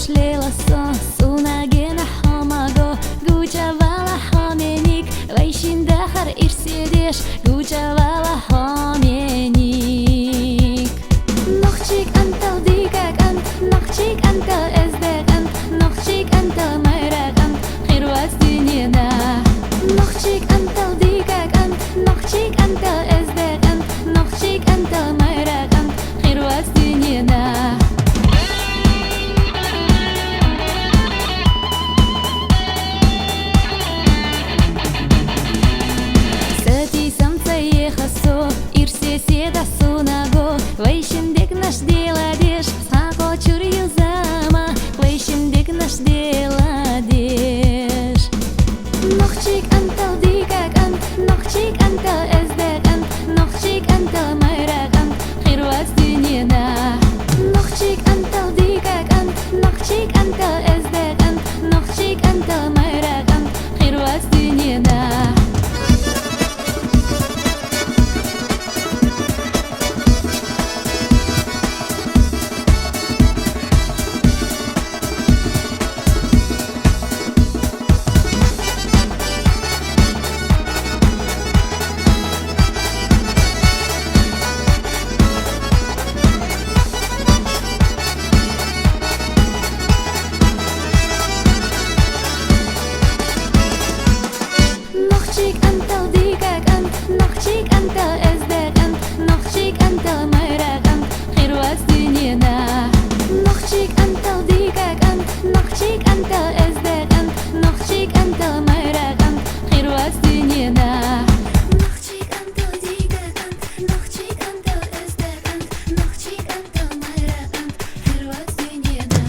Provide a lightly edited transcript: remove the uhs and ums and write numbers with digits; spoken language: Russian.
Шлеласа сунагена хамаго гучавала хаменик вайшинда хар ирседеш гучавала хаменик нохчик антал дикак ант нохчик антал эздек ант нохчик антал майрак ант хирвас диньяда нохчик антал дикак ант нохчик антал эздек ант нохчик антал майрак ант хирвас диньяда Седа сунаго, вайшиндек наш деладеш, сако чурил зама, вайшиндек наш деладеш. Нохчик антал дикак ант, нохчик антал эздек ант, нохчик антал майрак ант, хирвас диньяда. Нохчик антал дикак ант, нохчик антал эздек ант, нохчик антал майрак ант, хирвас диньяда. Нохчик антал дикак ант, нохчик антал эздек ант, нохчик антал майрак ант, хирвас диньяда. Нохчик антал дикак ант, нохчик антал эздек ант, нохчик антал майрак ант, хирвас диньяда. Нохчик антал дикак ант, нохчик антал эздек ант, нохчик антал майрак ант, хирвас диньяда.